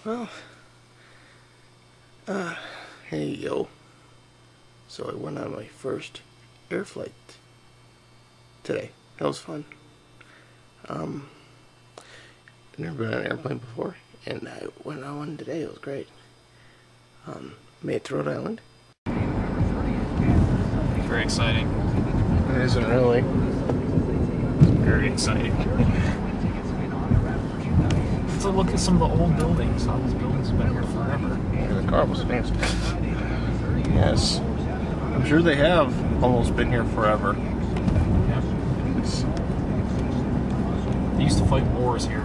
Well, hey yo. So I went on my first air flight today. That was fun. I've never been on an airplane before, and I went on one today. It was great. Made it to Rhode Island. Very exciting. It isn't really. Very exciting. Let's look at some of the old buildings. All these buildings have been here forever. Yeah, the car was fancy. Yes. I'm sure they have almost been here forever. They used to fight wars here.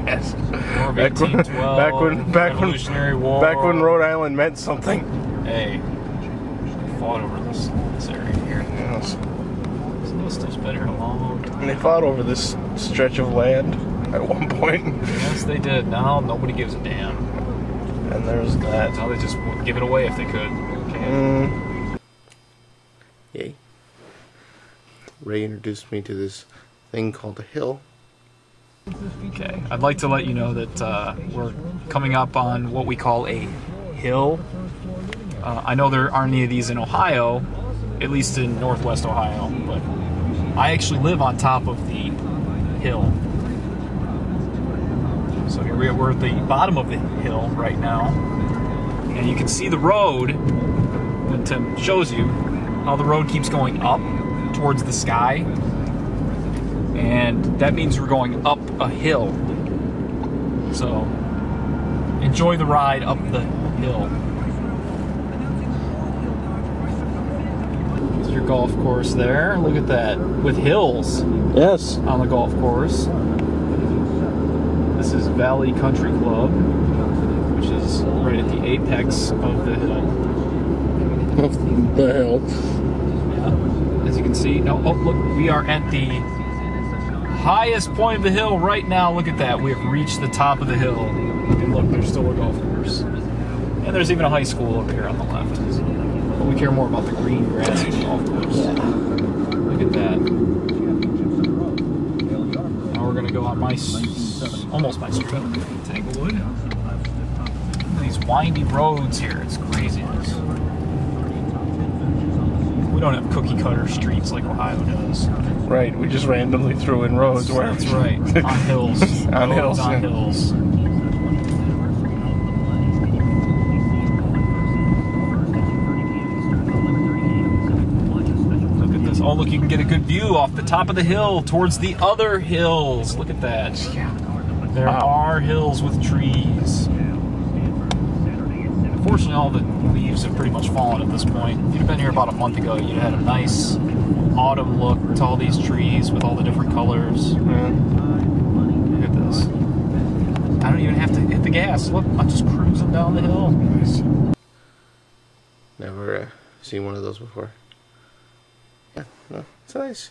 Yes. War of 1812, Revolutionary War. Back when Rhode Island meant something. Hey, they fought over this area here. Yes. So this stuff's been here a long time. And they fought over this stretch of land at one point. Yes, they did. Now nobody gives a damn. And there's that. Now they just would give it away if they could. Okay. Yay. Ray introduced me to this thing called a hill. Okay, I'd like to let you know that we're coming up on what we call a hill. I know there aren't any of these in Ohio, at least in Northwest Ohio, but I actually live on top of the hill. So here we're at the bottom of the hill right now, and you can see the road that Tim shows you, how the road keeps going up towards the sky. And that means we're going up a hill. So enjoy the ride up the hill. There's your golf course there. Look at that. With hills. Yes. On the golf course. This is Valley Country Club, which is right at the apex of the hill. Of the hill. Yeah. As you can see. Oh, look, we are at the highest point of the hill right now. Look at that. We have reached the top of the hill. And look, there's still a golf course. And there's even a high school over here on the left. But we care more about the green grass of the golf course. Yeah. Look at that. Now we're going to go on almost my street, Tanglewood. These windy roads here. It's craziness. We don't have cookie cutter streets like Ohio does. Right, we just randomly threw in roads. That's right, on hills. On hills. On hills. Look at this. Oh, look, you can get a good view off the top of the hill towards the other hills. Look at that. There are hills with trees. Unfortunately, all the leaves have pretty much fallen at this point. If you'd have been here about a month ago, you'd have had a nice autumn look to all these trees with all the different colors. Yeah. Look at this. I don't even have to hit the gas. Look, I'm just cruising down the hill. Nice. Never seen one of those before. Yeah, no, it's nice.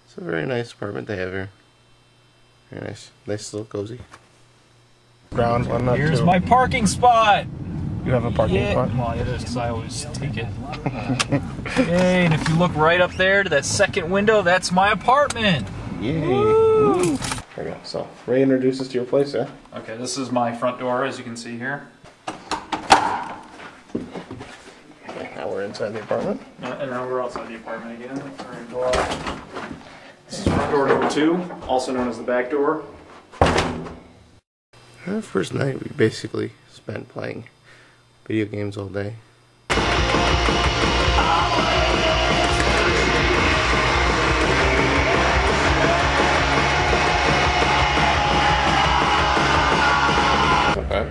It's a very nice apartment they have here. Very nice. Nice little cozy. Ground one, not Here's two. my parking spot. You have a parking spot? Well, it is because I always take it. Okay, and if you look right up there to that second window, that's my apartment. Yay. Woo. There we go. So, Ray introduced us to your place, yeah? Okay, this is my front door, as you can see here. Okay, now we're inside the apartment. And now we're outside the apartment again. We're going to go out. This is front door number 2, also known as the back door. The first night, we basically spent playing video games all day. Okay.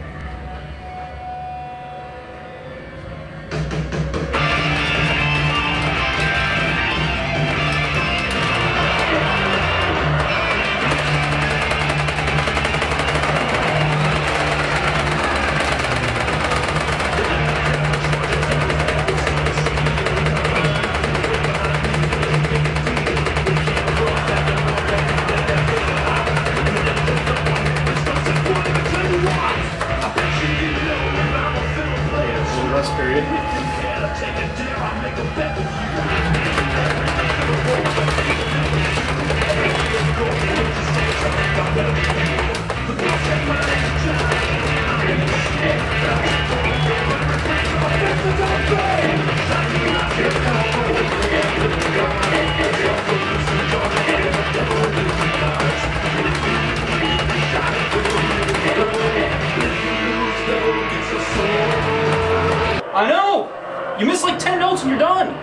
done.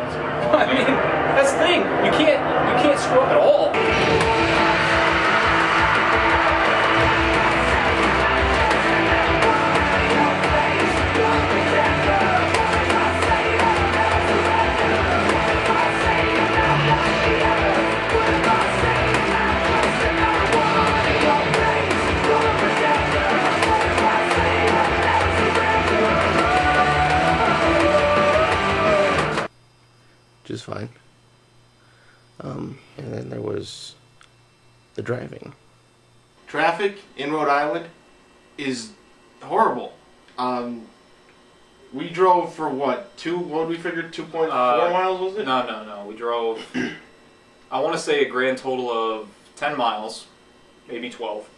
I mean, that's the thing. You can't screw up at all. Just fine. And then there was the driving. Traffic in Rhode Island is horrible. We drove for what? What did we figure? 2.4 miles, was it? No. We drove, I want to say a grand total of 10 miles, maybe 12.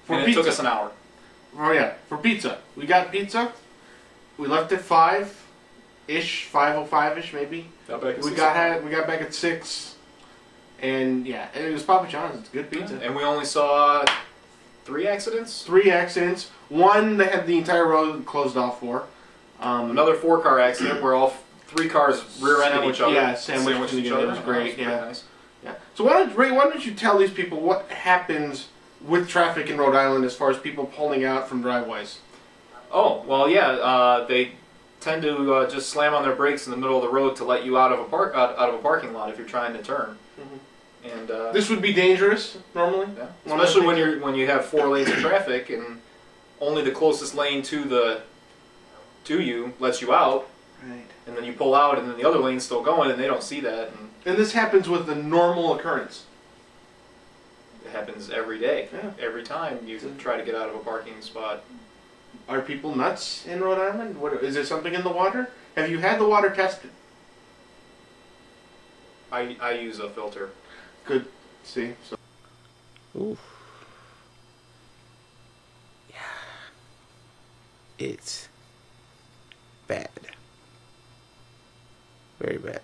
And it took us an hour. Oh yeah, for pizza. We got pizza. We left at 5-ish, 5:05-ish maybe. We got back at 6. And yeah, it was Papa John's. It's good pizza. And we only saw 3 accidents? 3 accidents. One they had the entire road closed off for. Another 4-car accident where all 3 cars rear-ended each other. Yeah, sandwiched each other. It was great. Yeah. Nice. Yeah. So why don't you tell these people what happens with traffic in Rhode Island as far as people pulling out from driveways? Oh, well, yeah. They tend to just slam on their brakes in the middle of the road to let you out of a parking lot if you're trying to turn. Mm-hmm. And this would be dangerous normally. Yeah. Especially when you have 4 lanes of traffic and only the closest lane to you lets you out. Right. And then you pull out, and then the other lane's still going, and they don't see that. And this happens with a normal occurrence. It happens every day. Yeah. Every time you try to get out of a parking spot. Are people nuts in Rhode Island? Is there something in the water? Have you had the water tested? I use a filter. Good. See? So. Oof. Yeah. It's bad. Very bad.